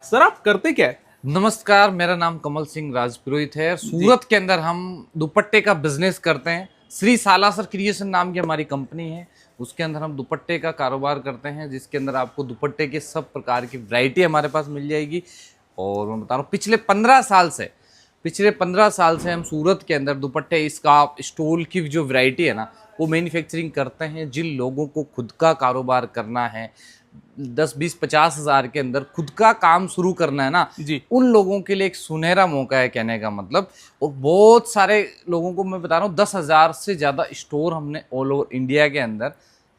Sir आप करते क्या है? नमस्कार, मेरा नाम कमल सिंह राजपुरोहित है। सूरत के अंदर हम दुपट्टे का बिजनेस करते हैं। श्री सालासर क्रिएशन नाम की हमारी कंपनी है। उसके अंदर हम दुपट्टे का कारोबार करते हैं, जिसके अंदर आपको दुपट्टे के सब प्रकार की वैरायटी हमारे पास मिल जाएगी। और मैं बता रहा हूँ पिछले 15 साल से हम सूरत के अंदर दुपट्टे, स्कार्फ, स्टोल की जो वैरायटी है ना, वो मैन्युफैक्चरिंग करते हैं। जिन लोगों को खुद का कारोबार करना है, 10-20-50 हज़ार के अंदर खुद का काम शुरू करना है ना जी। उन लोगों के लिए एक सुनहरा मौका है, कहने का मतलब। और बहुत सारे लोगों को मैं बता रहा हूँ, 10,000 से ज़्यादा स्टोर हमने ऑल ओवर इंडिया के अंदर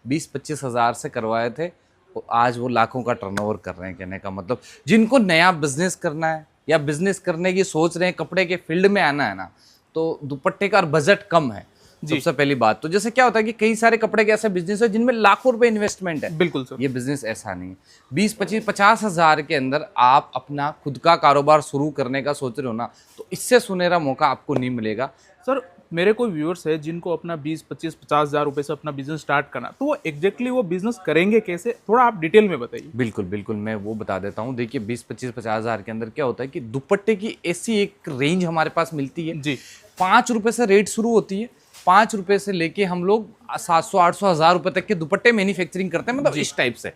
20-25 हज़ार से करवाए थे। और आज वो लाखों का टर्नओवर कर रहे हैं, कहने का मतलब। जिनको नया बिजनेस करना है या बिजनेस करने की सोच रहे हैं, कपड़े के फील्ड में आना है ना, तो दुपट्टे का बजट कम है। सबसे पहली बात तो जैसे क्या होता है कि कई सारे कपड़े के ऐसे बिजनेस है जिनमें लाखों रुपए इन्वेस्टमेंट है। बिल्कुल सर। ये बिजनेस ऐसा नहीं है। 20-25-50 हज़ार के अंदर आप अपना खुद का कारोबार शुरू करने का सोच रहे हो ना, तो इससे सुनहरा मौका आपको नहीं मिलेगा। सर मेरे कोई व्यूअर्स है जिनको अपना 20-25-50 हज़ार रुपए से अपना बिजनेस स्टार्ट करना, तो वो एग्जैक्टली वो बिजनेस करेंगे कैसे, थोड़ा आप डिटेल में बताइए। बिल्कुल बिल्कुल, मैं वो बता देता हूँ। देखिए, 20-25-50 हज़ार के अंदर क्या होता है कि दुपट्टे की ऐसी एक रेंज हमारे पास मिलती है जी। 5 रुपए से रेट शुरू होती है। 5 रुपए से लेके हम लोग 700-800 हज़ार रुपए तक के दुपट्टे मैन्युफैक्चरिंग करते हैं, मतलब इस टाइप से।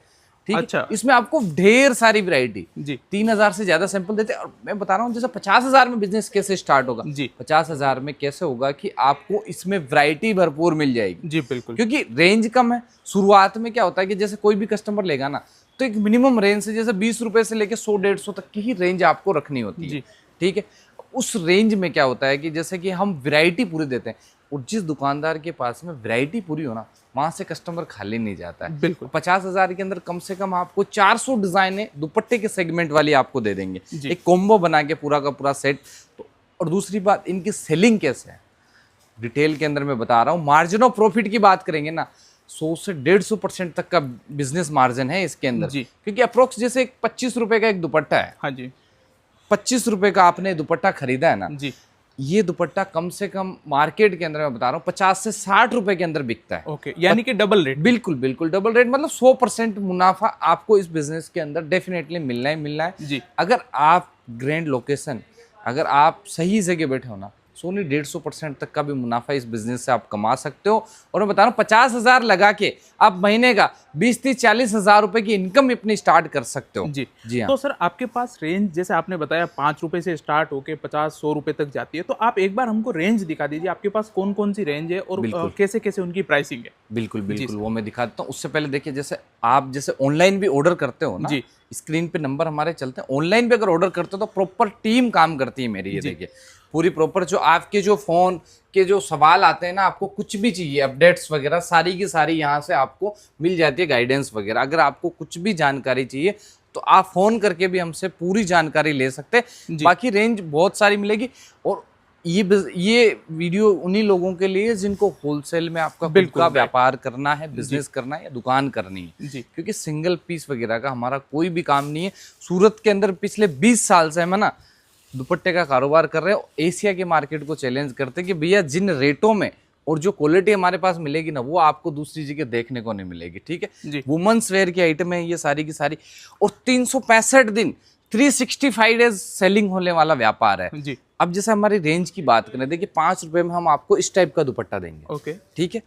ठीक है। अच्छा। इसमें आपको ढेर सारी वैरायटी, जी। 3,000 से ज्यादा सैंपल देते हैं। और मैं बता रहा हूँ, जैसे 50 हज़ार में बिजनेस कैसे स्टार्ट होगा, जी। 50 हज़ार में कैसे होगा कि आपको इसमें वैरायटी भरपूर मिल जाएगी। जी बिल्कुल। क्योंकि रेंज कम है। शुरुआत में क्या होता है कि जैसे कोई भी कस्टमर लेगा ना, तो एक मिनिमम रेंज से, जैसे 20 रुपए से लेके 100-150 तक की ही रेंज आपको रखनी होती है। जी। ठीक है। उस रेंज में क्या होता है कि जैसे कि हम वैरायटी पूरी देते हैं, और जिस दुकानदार के पास में वैरायटी पूरी हो ना, वहां से कस्टमर खाली नहीं जाता है। बिल्कुल। 50 हज़ार के अंदर कम से कम आपको 400 डिजाइने दुपट्टे के सेगमेंट वाली आपको दे देंगे, जी। एक कॉम्बो बना के पूरा का पूरा सेट। तो और दूसरी बात, इनकी सेलिंग कैसे है, डिटेल के अंदर मैं बता रहा हूँ। मार्जिन ऑफ प्रॉफिट की बात करेंगे ना, 100 से 150% तक का बिजनेस मार्जिन है इसके अंदर। जी। क्योंकि अप्रोक्स जैसे 25 रुपए का एक दुपट्टा है, हाँ जी। 25 रुपए का आपने दुपट्टा खरीदा है ना, जी। ये दुपट्टा कम से कम मार्केट के अंदर मैं बता रहा हूँ 50 से 60 रुपए के अंदर बिकता है। ओके, यानी कि डबल रेट। बिल्कुल बिल्कुल डबल रेट, मतलब 100% मुनाफा आपको इस बिजनेस के अंदर डेफिनेटली मिलना ही मिलना है। जी। अगर आप ग्रैंड लोकेशन, अगर आप सही जगह बैठे हो ना, सोनी 150% तक का भी मुनाफा इस बिजनेस से आप कमा सकते हो। और मैं बता रहा हूँ, 50 हज़ार लगा के आप महीने का 20-30-40 हज़ार रुपए की इनकम अपनी स्टार्ट कर सकते हो। जी। जी हाँ। तो सर आपके पास रेंज, जैसे आपने बताया 5 रुपए से स्टार्ट होके 50-100 रुपए तक जाती है, तो आप एक बार हमको रेंज दिखा दीजिए, आपके पास कौन कौन सी रेंज है और बिल्कुल। कैसे कैसे उनकी प्राइसिंग है। बिल्कुल जी बिल्कुल, सर। वो मैं दिखा देता हूँ। उससे पहले देखिए, जैसे आप जैसे ऑनलाइन भी ऑर्डर करते हो ना, जी। स्क्रीन पे नंबर हमारे चलते हैं। ऑनलाइन भी अगर ऑर्डर करते हो तो प्रॉपर टीम काम करती है मेरी। ये जी। देखिए, पूरी प्रॉपर, जो आपके जो फोन के जो सवाल आते हैं ना, आपको कुछ भी चाहिए, अपडेट्स वगैरह सारी की सारी यहाँ से आपको मिल जाती है, गाइडेंस वगैरह। अगर आपको कुछ भी जानकारी चाहिए तो आप फोन करके भी हमसे पूरी जानकारी ले सकते हैं। जी। बाकी रेंज बहुत सारी मिलेगी। और ये वीडियो उन्हीं लोगों के लिए जिनको होलसेल में आपका खुद बिल्कुल, का राइट। व्यापार करना है, जी। बिजनेस करना है या दुकान करनी है। जी। क्योंकि सिंगल पीस वगैरह का हमारा कोई भी काम नहीं है। सूरत के अंदर पिछले 20 साल से हम ना दुपट्टे का कारोबार कर रहे हैं। एशिया के मार्केट को चैलेंज करते हैं कि भैया, जिन रेटों में और जो क्वालिटी हमारे पास मिलेगी ना, वो आपको दूसरी जगह देखने को नहीं मिलेगी। ठीक है। जी। वुमेन्स वेयर की आइटम है ये सारी की सारी। और 365 दिन 365 डेज सेलिंग होने वाला व्यापार है। जी। अब जैसे हमारी रेंज की बात करें, देखिए 5 रुपए में हम आपको इस टाइप का दुपट्टा देंगे। ओके। ठीक है।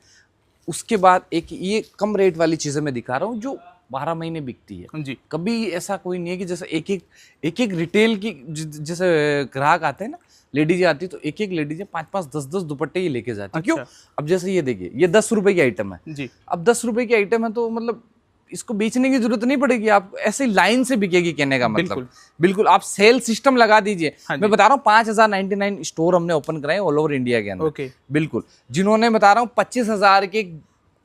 उसके बाद एक ये कम रेट वाली चीजें मैं दिखा रहा हूँ, जो 12 महीने बिकती है। जी। कभी ऐसा कोई नहीं है कि जैसे एक एक रिटेल की जैसे ग्राहक आते हैं ना, लेडीज आती है, तो एक एक लेडीज 5-5 10-10 दुपट्टे ये लेके जाती है। क्यों? अच्छा। अब जैसे ये देखिए, ये 10 रुपए की आइटम है। जी। अब 10 रुपए की आइटम है तो मतलब इसको बेचने की जरूरत नहीं पड़ेगी, आप ऐसे ही लाइन से बिकेगी, कहने का मतलब। बिल्कुल। बिल्कुल, आप सेल सिस्टम लगा दीजिए। हाँ जी। मैं बता रहा हूँ 5,099 स्टोर हमने ओपन कराए ऑल ओवर इंडिया के अंदर। ओके। बिल्कुल। जिन्होंने बता रहा हूँ 25,000 के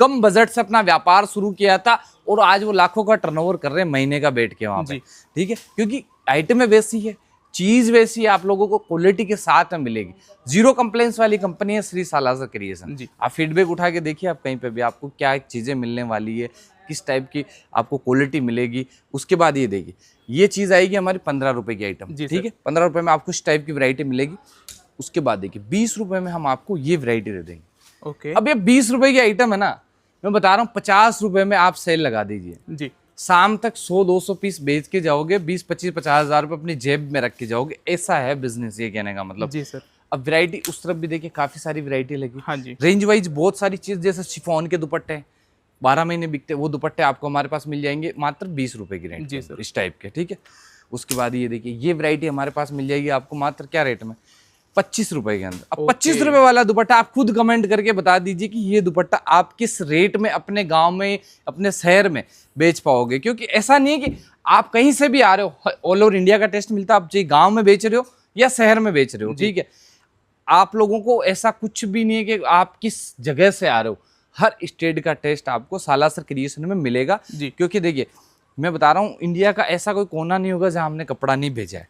कम बजट से अपना व्यापार शुरू किया था, और आज वो लाखों का टर्नओवर कर रहे हैं महीने का बैठ के वहां पे। जी। ठीक है। क्योंकि आइटमें वैसी है, चीज वैसी है, आप लोगों को क्वालिटी के साथ में मिलेगी। जीरो कंप्लेंट्स वाली कंपनी है श्री सालासर क्रिएशन। जी। आप फीडबैक उठा के देखिए, आप कहीं पे भी आपको क्या चीजें मिलने वाली है, किस टाइप की आपको क्वालिटी मिलेगी। उसके बाद ये देखिए, ये चीज आएगी हमारी 15 रुपए की आइटम। जी ठीक है। 15 रुपए में आपको इस टाइप की वैरायटी मिलेगी। उसके बाद देखिए, 20 रुपए में हम आपको ये वैरायटी दे देंगे। ओके। अब ये 20 रुपए की आइटम है ना, मैं बता रहा हूँ 50 रुपए में आप सेल लगा दीजिए। जी। शाम तक 100-200 पीस बेच के जाओगे, 20-25-50 हज़ार रुपये अपनी जेब में रख के जाओगे। ऐसा है बिजनेस, ये कहने का मतलब। जी सर। अब वैरायटी उस तरफ भी देखिए, काफी सारी वैरायटी लगी। हाँ जी। रेंज वाइज बहुत सारी चीज, जैसे शिफॉन के दुपट्टे 12 महीने बिकते, वो दुपट्टे आपको हमारे पास मिल जाएंगे मात्र 20 रुपए की रेंज। जी सर। इस टाइप के, ठीक है। उसके बाद ये देखिए, ये वैरायटी हमारे पास मिल जाएगी आपको मात्र क्या रेट में, 25 रुपए के अंदर। अब 25 रुपए वाला दुपट्टा आप खुद कमेंट करके बता दीजिए कि ये दुपट्टा आप किस रेट में अपने गांव में, अपने शहर में बेच पाओगे। क्योंकि ऐसा नहीं है कि आप कहीं से भी आ रहे हो, ऑल ओवर इंडिया का टेस्ट मिलता है, आप चाहे गांव में बेच रहे हो या शहर में बेच रहे हो, ठीक है। आप लोगों को ऐसा कुछ भी नहीं है कि आप किस जगह से आ रहे हो, हर स्टेट का टेस्ट आपको सालासर क्रिएशन में मिलेगा जी। क्योंकि देखिए, मैं बता रहा हूँ, इंडिया का ऐसा कोई कोना नहीं होगा जहां हमने कपड़ा नहीं भेजा है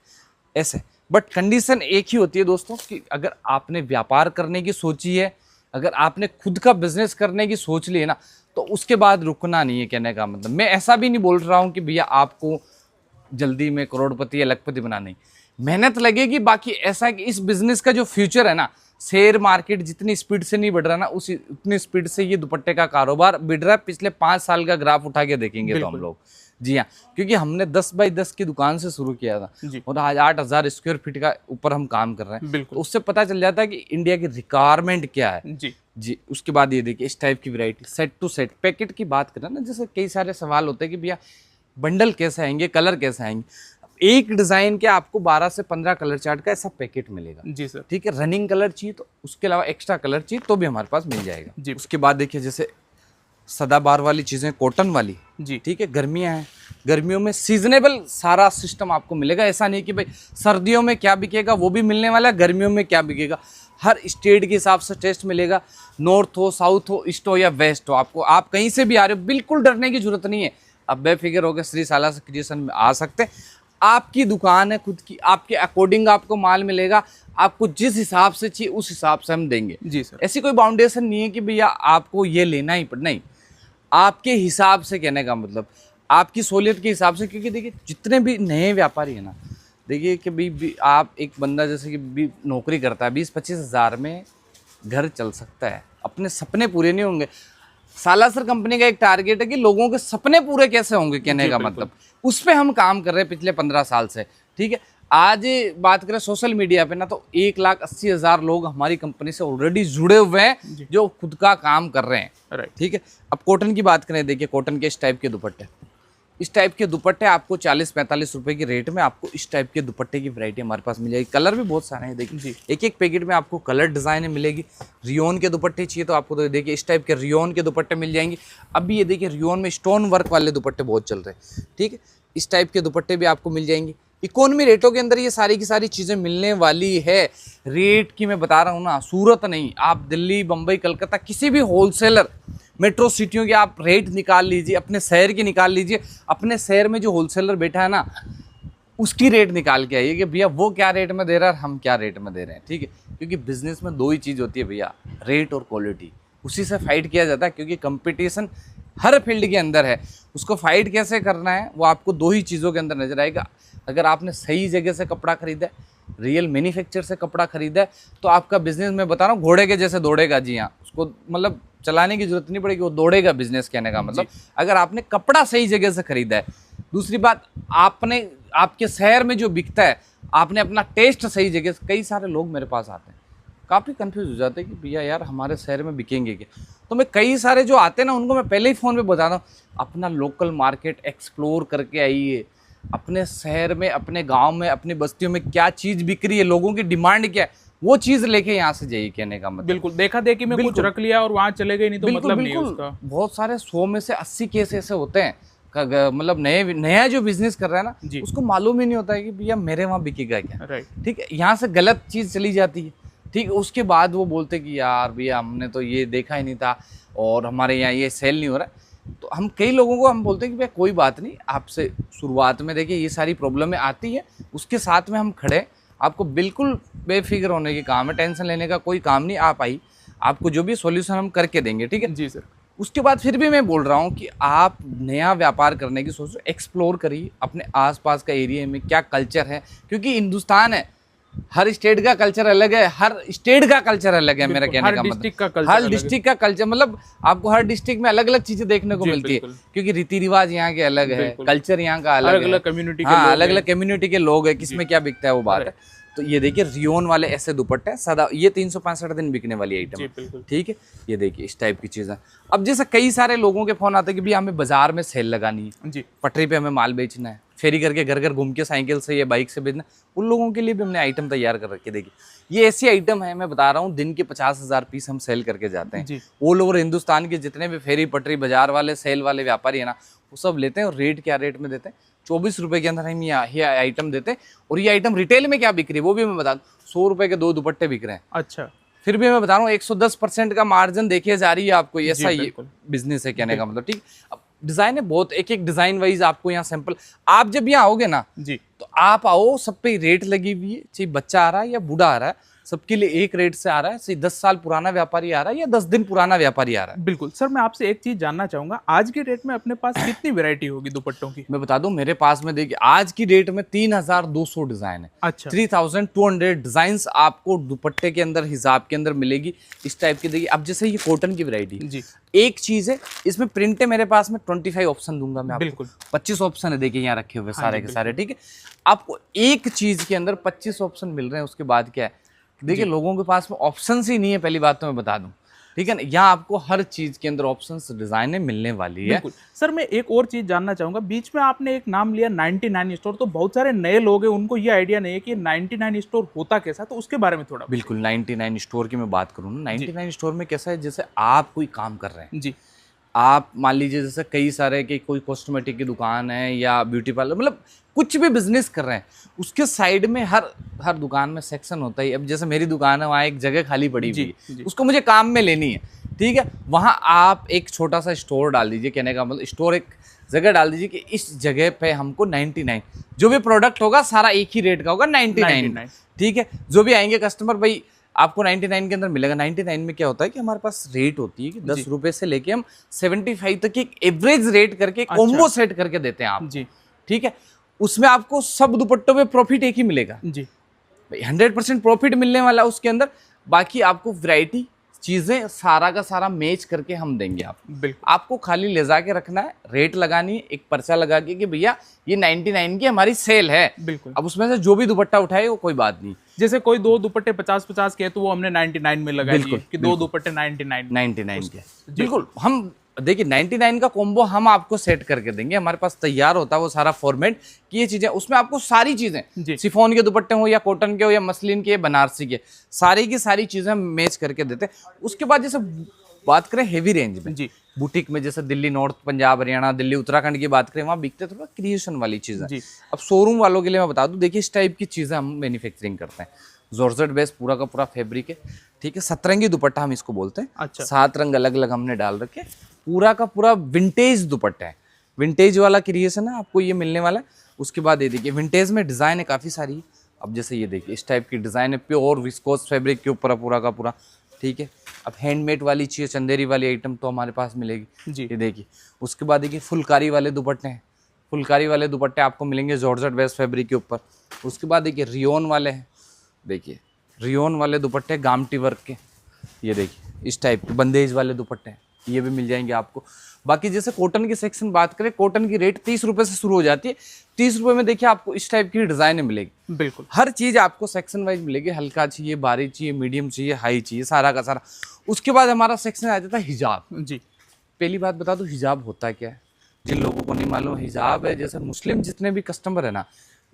ऐसे। बट कंडीशन एक ही होती है दोस्तों, कि अगर आपने व्यापार करने की सोची है, अगर आपने खुद का बिजनेस करने की सोच ली है ना, तो उसके बाद रुकना नहीं है। कहने का मतलब, मैं ऐसा भी नहीं बोल रहा हूँ कि भैया आपको जल्दी में करोड़पति या लखपति बनाना, नहीं, मेहनत लगेगी। बाकी ऐसा है कि इस बिजनेस का जो फ्यूचर है ना, शेयर मार्केट जितनी स्पीड से नहीं बढ़ रहा ना, उसी उतनी स्पीड से ये दुपट्टे का कारोबार बढ़ रहा है। पिछले 5 साल का ग्राफ उठा के देखेंगे तो हम लोग, जी हाँ, क्योंकि हमने 10 बाई 10 की दुकान से शुरू किया था और आज 8,000 स्क्वायर फीट का ऊपर हम काम कर रहे हैं। तो उससे पता चल जाता है कि इंडिया की रिक्वायरमेंट क्या है। जी। उसके बाद ये देखिए, इस टाइप की variety, set to set packet की बात करें ना, जैसे कई सारे सवाल होते हैं कि भैया बंडल कैसे आएंगे, कलर कैसे आएंगे। एक डिजाइन के आपको 12 से 15 कलर चार्ट का ऐसा पैकेट मिलेगा। जी सर। ठीक है, रनिंग कलर चाहिए तो उसके अलावा एक्स्ट्रा कलर चाहिए तो भी हमारे पास मिल जाएगा। जी। उसके बाद देखिए, जैसे सदाबहार वाली चीजें, कॉटन वाली, जी ठीक है, गर्मियां हैं, गर्मियों में सीजनेबल सारा सिस्टम आपको मिलेगा। ऐसा नहीं कि भाई सर्दियों में क्या बिकेगा वो भी मिलने वाला है, गर्मियों में क्या बिकेगा, हर स्टेट के हिसाब से टेस्ट मिलेगा। नॉर्थ हो, साउथ हो, ईस्ट हो या वेस्ट हो, आपको, आप कहीं से भी आ रहे हो, बिल्कुल डरने की जरूरत नहीं है। आप बेफिक्र होकर श्री सालासर क्रिएशन में आ सकते हैं। आपकी दुकान है खुद की, आपके अकॉर्डिंग आपको माल मिलेगा, आपको जिस हिसाब से चाहिए उस हिसाब से हम देंगे। जी सर। ऐसी कोई बाउंडेशन नहीं है कि भैया आपको ये लेना ही नहीं, आपके हिसाब से, कहने का मतलब आपकी सहूलियत के हिसाब से। क्योंकि देखिए, जितने भी नए व्यापारी है ना, देखिए कि भी आप, एक बंदा जैसे कि भी नौकरी करता है, 20-25 हज़ार में घर चल सकता है, अपने सपने पूरे नहीं होंगे। सालासर कंपनी का एक टारगेट है कि लोगों के सपने पूरे कैसे होंगे, कहने का मतलब, उस पर हम काम कर रहे हैं पिछले 15 साल से, ठीक है। आज बात करें सोशल मीडिया पे ना, तो 1,80,000 लोग हमारी कंपनी से ऑलरेडी जुड़े हुए हैं जो खुद का काम कर रहे हैं, ठीक है। अब कॉटन की बात करें, देखिए कॉटन के इस टाइप के दुपट्टे, इस टाइप के दुपट्टे आपको 40-45 रुपए की रेट में आपको इस टाइप के दुपट्टे की वैरायटी हमारे पास मिल जाएगी। कलर भी बहुत सारे हैं, देखिए एक एक पैकेट में आपको कलर डिजाइन मिलेगी। रियोन के दुपट्टे चाहिए तो आपको, तो देखिए इस टाइप के रियोन के दुपट्टे मिल जाएंगे। अभी ये देखिए, रियोन में स्टोन वर्क वाले दुपट्टे बहुत चल रहे हैं, ठीक है। इस टाइप के दुपट्टे भी आपको मिल जाएंगे। इकोनॉमी रेटों के अंदर ये सारी की सारी चीज़ें मिलने वाली है। रेट की मैं बता रहा हूँ ना, सूरत नहीं, आप दिल्ली, बम्बई, कलकत्ता, किसी भी होलसेलर मेट्रो सिटियों के आप रेट निकाल लीजिए, अपने शहर की निकाल लीजिए, अपने शहर में जो होलसेलर बैठा है ना, उसकी रेट निकाल के आइए कि भैया वो क्या रेट में दे रहा है, हम क्या रेट में दे रहे हैं, ठीक है। क्योंकि बिजनेस में 2 ही चीज़ होती है भैया, रेट और क्वालिटी, उसी से फाइट किया जाता है। क्योंकि कंपटीशन हर फील्ड के अंदर है, उसको फाइट कैसे करना है वो आपको 2 ही चीज़ों के अंदर नजर आएगा। अगर आपने सही जगह से कपड़ा खरीदा है, रियल मैन्युफैक्चर से कपड़ा खरीदा है, तो आपका बिजनेस, मैं बता रहा हूँ, घोड़े के जैसे दौड़ेगा। जी हाँ, उसको मतलब चलाने की जरूरत नहीं पड़ेगी, वो दौड़ेगा बिजनेस, कहने का मतलब। अगर आपने कपड़ा सही जगह से खरीदा है, दूसरी बात, आपने, आपके शहर में जो बिकता है, आपने अपना टेस्ट सही जगह से। कई सारे लोग मेरे पास आते हैं, काफ़ी कंफ्यूज हो जाते हैं कि भैया यार हमारे शहर में बिकेंगे क्या। तो मैं कई सारे जो आते हैं ना, उनको मैं पहले ही फ़ोन पे बताता हूँ, अपना लोकल मार्केट एक्सप्लोर करके आइए। अपने शहर में, अपने गांव में, अपनी बस्तियों में क्या चीज़ बिक रही है, लोगों की डिमांड क्या है, वो चीज़ लेके यहाँ से जाइए, कहने का मतलब। बिल्कुल, देखा देखी में कुछ रख लिया और वहाँ चले गए, नहीं तो मतलब नहीं है उसका। बहुत सारे 100 में से 80 केस ऐसे होते हैं, मतलब नया जो बिजनेस कर रहा है ना, उसको मालूम ही नहीं होता है कि भैया मेरे वहाँ बिकेगा क्या, ठीक है। यहाँ से गलत चीज़ चली जाती है, ठीक है। उसके बाद वो बोलते कि यार भैया हमने तो ये देखा ही नहीं था और हमारे यहाँ ये सेल नहीं हो रहा है। तो हम कई लोगों को हम बोलते हैं कि भैया कोई बात नहीं, आपसे शुरुआत में देखिए ये सारी प्रॉब्लमें आती है, उसके साथ में हम खड़े हैं, आपको बिल्कुल बेफिक्र होने की काम है, टेंशन लेने का कोई काम नहीं। आप आई, आपको जो भी सॉल्यूशन हम करके देंगे, ठीक है। जी सर। उसके बाद फिर भी मैं बोल रहा हूँ कि आप नया व्यापार करने की सोचो, एक्सप्लोर करिए अपने आसपास का एरिया में क्या कल्चर है, क्योंकि हिंदुस्तान है, हर स्टेट का कल्चर अलग है, हर स्टेट का कल्चर अलग है। मेरा बिल्कुल, कहने हर का डिस्ट्रिक्ट का मतलब कल्चर हर अलग है। डिस्ट्रिक्ट का कल्चर मतलब आपको हर डिस्ट्रिक्ट में अलग अलग चीजें देखने को जी, मिलती है, बिल्कुल। क्योंकि रीति रिवाज यहाँ के अलग है, बिल्कुल। कल्चर यहाँ का अलग अलग-अलग है। कम्युनिटी के हाँ, लोग अलग हैं। अलग कम्युनिटी के लोग हैं, किसमें क्या बिकता है वो बात है। राइट। तो ये देखिए रियोन वाले ऐसे दुपट्टे हैं, सदा ये 365 दिन बिकने वाली आइटम जी, है। बिल्कुल। ठीक है, ये देखिए इस टाइप की चीजें। अब जैसे कई सारे लोगों के फोन आते हैं कि भैया हमें बाजार में सेल लगानी है, जी, पटरी पे हमें माल बेचना है, फेरी करके घर घर घूम के साइकिल से या बाइक से बेचना, उन लोगों के लिए भी हमने आइटम तैयार कर रखे। देखिए ये ऐसी आइटम है, मैं बता रहा हूँ, दिन के 50,000 पीस हम सेल करके जाते हैं। जी। ऑल ओवर हिंदुस्तान के जितने भी फेरी पटरी बाजार वाले सेल वाले व्यापारी है ना, वो सब लेते हैं। और रेट क्या रेट में देते हैं? 24 रुपए के अंदर हम ये आइटम देते हैं। और ये आइटम रिटेल में क्या बिक रही है वो भी मैं बता दूं, 100 रुपए के 2 दुपट्टे बिक रहे हैं। अच्छा। फिर भी मैं बता रहा हूँ 110% का मार्जिन देखिए जा रही है आपको, ऐसा ये बिल्कुल। बिजनेस है कहने का मतलब। ठीक, अब डिजाइन है बहुत, एक एक डिजाइन वाइज आपको यहाँ सैंपल। आप जब यहाँ आओगे ना, जी, तो आप आओ, सब पे रेट लगी हुई है, चाहे बच्चा आ रहा है या बूढ़ा आ रहा है, सबके लिए एक रेट से आ रहा है। चाहे 10 साल पुराना व्यापारी आ रहा है या 10 दिन पुराना व्यापारी आ रहा है। बिल्कुल। सर, मैं आपसे एक चीज़ जानना चाहूँगा, आज के डेट में अपने पास कितनी वैरायटी होगी दुपट्टों की? मैं बता दूं, मेरे पास में देखिए आज की डेट में 3200 डिजाइन है। अच्छा। 3200 डिजाइन्स आपको दुपट्टे के अंदर, हिजाब के अंदर मिलेगी इस टाइप की। देखिए अब जैसे ये कॉटन की वैरायटी, जी, एक चीज है इसमें प्रिंट है मेरे पास में 25 ऑप्शन दूंगा मैं आपको। बिल्कुल। 25 ऑप्शन है देखिए यहाँ रखे हुए सारे जी, के सारे। ठीक है, आपको एक चीज के अंदर 25 ऑप्शन मिल रहे हैं। उसके बाद क्या है, देखिए लोगों के पास में ऑप्शंस ही नहीं है, पहली बात तो मैं बता दूं। ठीक है ना, यहाँ आपको हर चीज के अंदर ऑप्शंस, डिजाइनें मिलने वाली है। बिल्कुल। सर, मैं एक और चीज़ जानना चाहूँगा, बीच में आपने एक नाम लिया 99 स्टोर, तो बहुत सारे नए लोग हैं, उनको ये आइडिया नहीं है कि 99 स्टोर होता कैसा, तो उसके बारे में थोड़ा। बिल्कुल, 99 स्टोर की मैं बात करूँ ना, जी। 99 स्टोर में कैसा है, जैसे आप कोई काम कर रहे हैं, जी, आप मान लीजिए जैसे कई सारे कि कोई कॉस्मेटिक की दुकान है या ब्यूटी पार्लर, मतलब कुछ भी बिजनेस कर रहे हैं, उसके साइड में हर दुकान में सेक्शन होता है। अब जैसे मेरी दुकान है, वहाँ एक जगह खाली पड़ी हुई जी, है, जी। उसको मुझे काम में लेनी है। ठीक है, वहाँ आप एक छोटा सा स्टोर डाल दीजिए, कहने का मतलब स्टोर एक जगह डाल दीजिए कि इस जगह पे हमको 99 जो भी प्रोडक्ट होगा सारा एक ही रेट का होगा, 99। ठीक है, जो भी आएंगे कस्टमर, भाई आपको 99 के अंदर मिलेगा। 99 में क्या होता है कि हमारे पास रेट होती है कि 10 रुपए से लेके हम 75 तक की एक एवरेज रेट करके कॉम्बो सेट करके देते हैं आप जी, ठीक है, उसमें आपको सब दुपट्टों में प्रॉफिट एक ही मिलेगा जी, भाई, 100% प्रॉफिट मिलने वाला उसके अंदर। बाकी आपको वैरायटी चीजें सारा का सारा मैच करके हम देंगे बिल्कुल। आपको खाली ले जाके रखना है, रेट लगानी है, एक पर्चा लगा के कि भैया ये 99 की हमारी सेल है। बिल्कुल। अब उसमें से जो भी दुपट्टा उठाए वो कोई बात नहीं। जैसे कोई 2 दुपट्टे 50-50 के हैं, तो वो हमने 99 में लगा बिल्कुल, दिए कि 2 दुपट्टे 99 के बिल्कुल। हम देखिए 99 का कॉम्बो हम आपको सेट करके देंगे, हमारे पास तैयार होता है वो सारा फॉर्मेट कि ये चीजें, उसमें आपको सारी जी। चीजें, शिफॉन के दुपट्टे हो या कॉटन के हो या मसलिन के, बनारसी के, सारी की सारी चीजें हम मैच करके देते हैं। उसके बाद जैसे बात करें हेवी रेंज में, जी, बुटीक में, जैसे दिल्ली नॉर्थ, पंजाब, हरियाणा, दिल्ली, उत्तराखंड की बात करें, वहाँ बिकते थोड़ा क्रिएशन वाली चीजें। जी। अब शोरूम वालों के लिए मैं बता दूं, देखिए इस टाइप की चीजें हम मैन्युफैक्चरिंग करते हैं। जॉर्जेट बेस पूरा का पूरा फैब्रिक है। ठीक है, 17 दुपट्टा हम इसको बोलते हैं। अच्छा। 7 रंग अलग अलग हमने डाल रखे, पूरा का पूरा विंटेज दुपट्टा है, विंटेज वाला क्रिएशन है आपको ये मिलने वाला है। उसके बाद ये देखिए विंटेज में डिजाइन है काफी सारी। अब जैसे ये देखिए इस टाइप की डिजाइन है, प्योर विस्कोस फैब्रिक के ऊपर पूरा का पूरा। ठीक है, अब हैंडमेड वाली चाहिए, चंदेरी वाली आइटम तो हमारे पास मिलेगी। जी। ये देखिए, उसके बाद देखिए फुलकारी वाले दुपट्टे हैं, फुलकारी वाले दुपट्टे आपको मिलेंगे जॉर्जेट बेस फैब्रिक के ऊपर। उसके बाद देखिए रियोन वाले हैं, देखिए रियोन वाले दुपट्टे गामटी वर्क के, ये देखिए इस टाइप के बंदेज वाले दुपट्टे हैं, ये भी मिल जाएंगे आपको। बाकी जैसे कॉटन की सेक्शन बात करें, कॉटन की रेट 30 रुपए से शुरू हो जाती है। 30 रुपए में देखिए आपको इस टाइप की डिजाइनें मिलेगी। बिल्कुल। हर चीज आपको सेक्शन वाइज मिलेगी, हल्का चाहिए, भारी चाहिए, मीडियम चाहिए, हाई चाहिए, सारा का सारा। उसके बाद हमारा सेक्शन आ जाता है हिजाब। जी, पहली बात बता दूं, हिजाब होता क्या है, जिन लोगों को नहीं मालूम, हिजाब है जैसे मुस्लिम जितने भी कस्टमर है ना,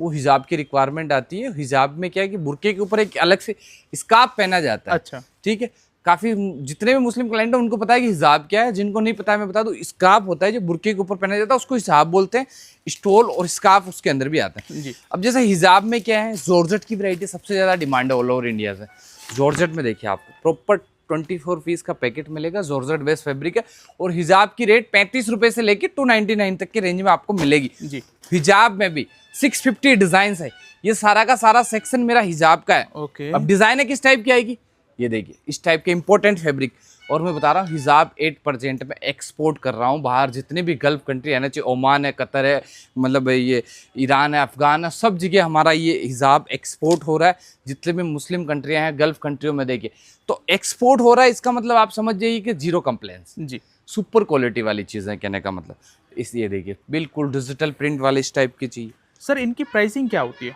वो हिजाब की रिक्वायरमेंट आती है। हिजाब में क्या है कि बुर्के के ऊपर एक अलग से स्कार्फ पहना जाता है। अच्छा। ठीक है, काफी जितने भी मुस्लिम क्लाइंट हैं उनको पता है कि हिजाब क्या है। जिनको नहीं पता है मैं बता दूं, स्कार्फ होता है जो बुर्के के ऊपर पहना जाता है, उसको हिजाब बोलते हैं। स्टोल और स्कार्फ उसके अंदर भी आता है। जी। अब जैसे हिजाब में क्या है, जॉर्जेट की वैरायटी सबसे ज्यादा डिमांड है ऑल ओवर इंडिया से। जॉर्जेट में देखिए आपको प्रॉपर 24 पीस का पैकेट मिलेगा, जॉर्जेट बेस फैब्रिक है, और हिजाब की रेट 35 रुपए से लेके 299 तक की रेंज में आपको मिलेगी। जी। हिजाब में भी 650 डिजाइन है। ये सारा का सारा सेक्शन मेरा हिजाब का है। ओके। अब डिजाइन किस टाइप की आएगी, ये देखिए इस टाइप के इंपॉर्टेंट फैब्रिक, और मैं बता रहा हूँ हिजाब 8% में एक्सपोर्ट कर रहा हूँ बाहर, जितने भी गल्फ कंट्री है ना, चाहे ओमान है, कतर है, मतलब ये ईरान है, अफगान है, सब जगह हमारा ये हिजाब एक्सपोर्ट हो रहा है। जितने भी मुस्लिम कंट्रियाँ हैं गल्फ कंट्रियों में देखिए तो एक्सपोर्ट हो रहा है, इसका मतलब आप समझ जाइए कि जीरो कंप्लेंट्स, जी सुपर क्वालिटी वाली चीज़ें, कहने का मतलब। इसलिए देखिए बिल्कुल डिजिटल प्रिंट वाले इस टाइप की चाहिए। सर, इनकी प्राइसिंग क्या होती है?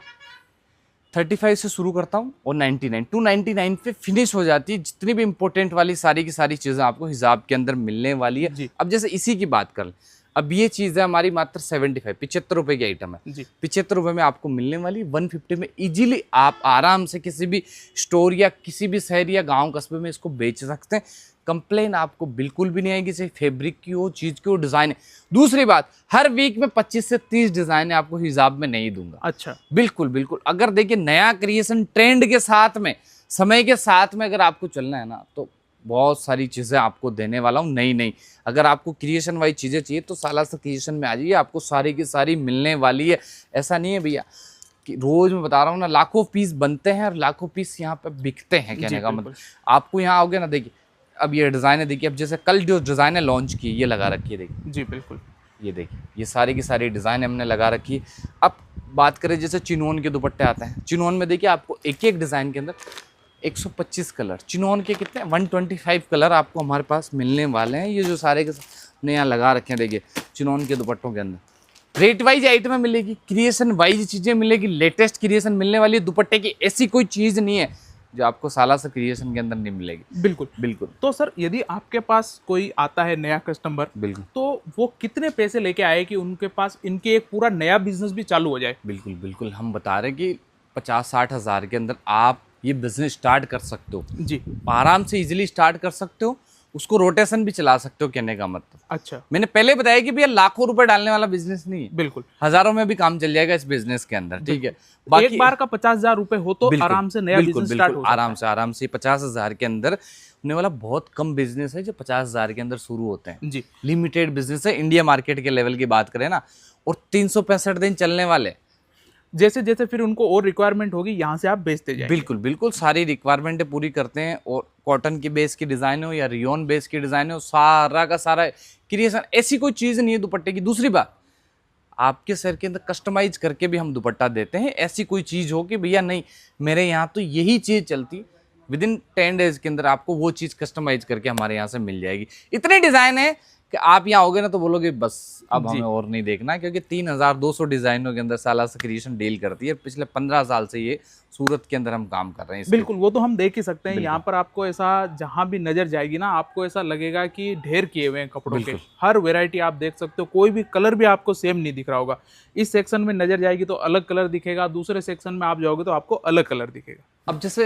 35 से शुरू करता हूँ और 99 299 पे फिनिश हो जाती है। जितनी भी इंपॉर्टेंट वाली सारी की सारी चीज़ें आपको हिजाब के अंदर मिलने वाली है। जी। अब जैसे इसी की बात कर लें, अब ये चीज़ है हमारी मात्र 75 रुपये की आइटम है। जी 75 रुपये में आपको मिलने वाली, 150 में इजीली आप आराम से किसी भी स्टोर या किसी भी शहर या गांव कस्बे में इसको बेच सकते हैं। कंप्लेन आपको बिल्कुल भी नहीं आएगी, चाहे फैब्रिक की हो, चीज़ की हो, डिज़ाइन है। दूसरी बात, हर वीक में 25 से 30 डिज़ाइन आपको हिजाब में नहीं दूंगा। अच्छा, बिल्कुल बिल्कुल। अगर देखिए नया क्रिएशन ट्रेंड के साथ में, समय के साथ में अगर आपको चलना है ना, तो बहुत सारी चीज़ें आपको देने वाला हूँ नई नई। अगर आपको क्रिएशन वाली चीज़ें चाहिए तो सालासर क्रिएशन में आ जाइए, आपको सारी की सारी मिलने वाली है। ऐसा नहीं है भैया कि रोज़ मैं बता रहा हूँ ना, लाखों पीस बनते हैं और लाखों पीस यहाँ पे बिकते हैं, जी कहने का बिल्कुल। मतलब। आपको यहाँ आओगे ना, देखिए अब ये डिज़ाइन है, देखिए अब जैसे कल जो डिज़ाइन है लॉन्च की, ये लगा रखी है, देखिए जी बिल्कुल। ये देखिए, ये सारी की सारी डिज़ाइन हमने लगा रखी है। अब बात करें जैसे चिनोन के दुपट्टे आते हैं, चिनोन में देखिए आपको एक एक डिज़ाइन के अंदर 125 कलर, चिनोन के कितने 125 कलर आपको हमारे पास मिलने वाले हैं। ये जो सारे के हमने यहाँ लगा रखे हैं, देखिए चिनोन के दुपट्टों के अंदर रेट वाइज आइटमें मिलेगी, क्रिएशन वाइज चीज़ें मिलेगी, लेटेस्ट क्रिएशन मिलने वाली है। दुपट्टे की ऐसी कोई चीज़ नहीं है जो आपको सालासर क्रिएशन के अंदर नहीं मिलेगी। बिल्कुल बिल्कुल तो सर, यदि आपके पास कोई आता है नया कस्टमर, बिल्कुल तो वो कितने पैसे लेके आए कि उनके पास इनके एक पूरा नया बिजनेस भी चालू हो जाए? बिल्कुल बिल्कुल। हम बता रहे हैं कि 50-60 हज़ार के अंदर आप ये बिजनेस स्टार्ट कर सकते हो, जी आराम से इजीली स्टार्ट कर सकते हो, उसको रोटेशन भी चला सकते हो, कहने का मतलब। अच्छा, मैंने पहले बताया कि भैया लाखों रुपए डालने वाला बिजनेस नहीं है, बिल्कुल। हज़ारों में भी काम चल जाएगा इस बिजनेस के अंदर, ठीक है। एक बार का 50,000 रुपए हो तो बिल्कुल, आराम से नया बिल्कुल बिजनेस स्टार्ट बिल्कुल हो आराम से 50,000 के अंदर होने वाला बहुत कम बिजनेस है जो 50,000 के अंदर शुरू होते हैं। जी लिमिटेड बिजनेस है, इंडिया मार्केट के लेवल की बात करें ना, और 365 दिन चलने वाले। जैसे जैसे फिर उनको और रिक्वायरमेंट होगी, यहाँ से आप बेचते जाएंगे। बिल्कुल बिल्कुल, सारी रिक्वायरमेंटें पूरी करते हैं। और कॉटन की बेस की डिज़ाइन हो या रियोन बेस की डिज़ाइन हो, सारा का सारा क्रिएशन, ऐसी कोई चीज़ नहीं है दुपट्टे की। दूसरी बात, आपके सर के अंदर कस्टमाइज करके भी हम दुपट्टा देते हैं। ऐसी कोई चीज़ हो कि भैया नहीं मेरे यहाँ तो यही चीज़ चलती, विद इन 10 डेज के अंदर आपको वो चीज़ कस्टमाइज करके हमारे यहाँ से मिल जाएगी। इतने डिज़ाइन है कि आप यहाँ होगे ना तो बोलोगे बस अब जी। हमें और नहीं देखना, क्योंकि 3200 डिज़ाइनों के अंदर सालासर क्रिएशन डील करती है। पिछले 15 साल से ये सूरत के अंदर हम काम कर रहे हैं। बिल्कुल, वो तो हम देख ही सकते हैं। यहाँ पर आपको ऐसा जहाँ भी नजर जाएगी ना, आपको ऐसा लगेगा कि ढेर किए हुए हैं कपड़ों के। हर वैरायटी आप देख सकते हो, कोई भी कलर भी आपको सेम नहीं दिख रहा होगा। इस सेक्शन में नजर जाएगी तो अलग कलर दिखेगा, दूसरे सेक्शन में आप जाओगे तो आपको अलग कलर दिखेगा। अब जैसे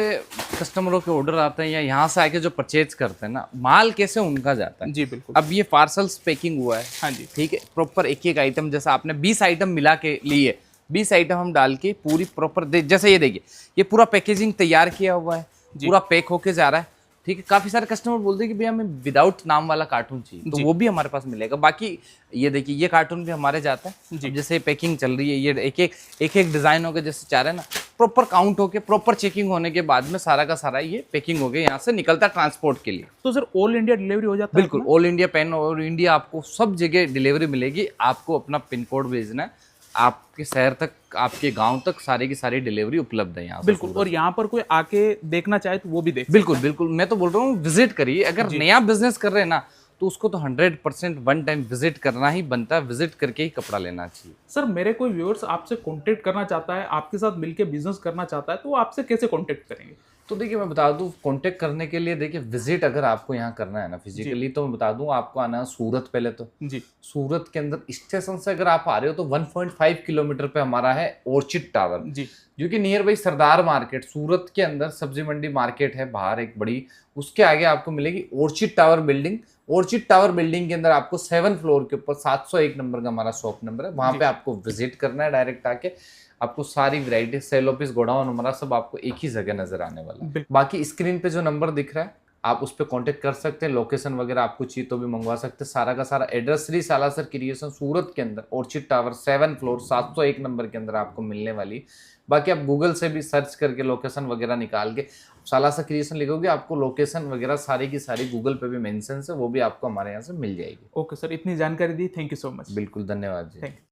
कस्टमरों के ऑर्डर आते हैं या यहाँ से आके जो परचेज करते हैं ना, माल कैसे उनका जाता है। जी बिल्कुल। अब ये पार्सल्स पैकिंग हुआ है, हाँ जी, ठीक है, प्रॉपर एक एक आइटम, जैसा आपने 20 आइटम मिला के लिए 20 आइटम हम डाल के पूरी प्रॉपर जैसे ये देखिए, ये पूरा पैकेजिंग तैयार किया हुआ है, पूरा पैक होके जा रहा है, ठीक है। काफ़ी सारे कस्टमर बोलते हैं कि भैया हमें विदाउट नाम वाला कार्टून चाहिए, तो वो भी हमारे पास मिलेगा। बाकी ये देखिए, ये कार्टून भी हमारे जाता है। अब जैसे पैकिंग चल रही है, ये एक एक डिज़ाइन होकर जैसे चाह रहे हैं ना, प्रॉपर काउंट होके प्रॉपर चेकिंग होने के बाद में सारा का सारा ये पैकिंग हो गया, यहाँ से निकलता है ट्रांसपोर्ट के लिए। तो सर ऑल इंडिया डिलीवरी हो जाता है? बिल्कुल, ऑल इंडिया पैन और इंडिया आपको सब जगह डिलीवरी मिलेगी। आपको अपना पिन कोड भेजना है, आपके शहर तक, आपके गांव तक सारी की सारी डिलीवरी उपलब्ध है यहाँ से। बिल्कुल। और यहाँ पर कोई आके देखना चाहे तो वो भी देख बिल्कुल बिल्कुल, मैं तो बोल रहा हूँ विजिट करिए। अगर नया बिजनेस कर रहे हैं ना, तो उसको तो 100% वन टाइम विजिट करना ही बनता है, विजिट करके ही कपड़ा लेना चाहिए। सर, मेरे कोई व्यूअर्स आपसे कांटेक्ट करना चाहता है, आपके साथ मिलके बिजनेस करना चाहता है, तो वो आपसे कैसे कांटेक्ट करेंगे? तो देखिए मैं बता दूं, कांटेक्ट करने के लिए देखिए विजिट अगर आपको यहाँ करना है ना फिजिकली, तो मैं बता दूं आपको आना है सूरत। पहले तो जी, सूरत के अंदर स्टेशन से अगर आप आ रहे हो तो 1.5 किलोमीटर पे हमारा है ऑर्चिड टावर, जी, जो कि नियर बाई सरदार मार्केट, सूरत के अंदर सब्जी मंडी मार्केट है बाहर एक बड़ी, उसके आगे आपको मिलेगी orchid tower building. Orchid tower building के अंदर आपको 7th फ्लोर के ऊपर 701 नंबर का हमारा शॉप नंबर है, वहां पे आपको विजिट करना है। डायरेक्ट आके आपको सारी वैरायटी, सेल ऑफिस, गोडाउन हमारा सब आपको एक ही जगह नजर आने वाला है। बाकी स्क्रीन पे जो नंबर दिख रहा है आप उस पर कांटेक्ट कर सकते हैं। लोकेशन वगैरह आपको चाहिए तो भी मंगवा सकते हैं। सारा का सारा एड्रेस श्री सालासर क्रिएशन सूरत के अंदर, ऑर्चिड टावर 7 फ्लोर 701 नंबर के अंदर आपको मिलने वाली। बाकी आप गूगल से भी सर्च करके लोकेशन वगैरह निकाल के सालासर क्रिएशन लिखोगे, आपको लोकेशन वगैरह सारी की सारी गूगल पे भी मेंशन है, वो भी आपको हमारे यहाँ से मिल जाएगी। ओके सर, इतनी जानकारी दी, थैंक यू सो मच। बिल्कुल, धन्यवाद जी। Thank you.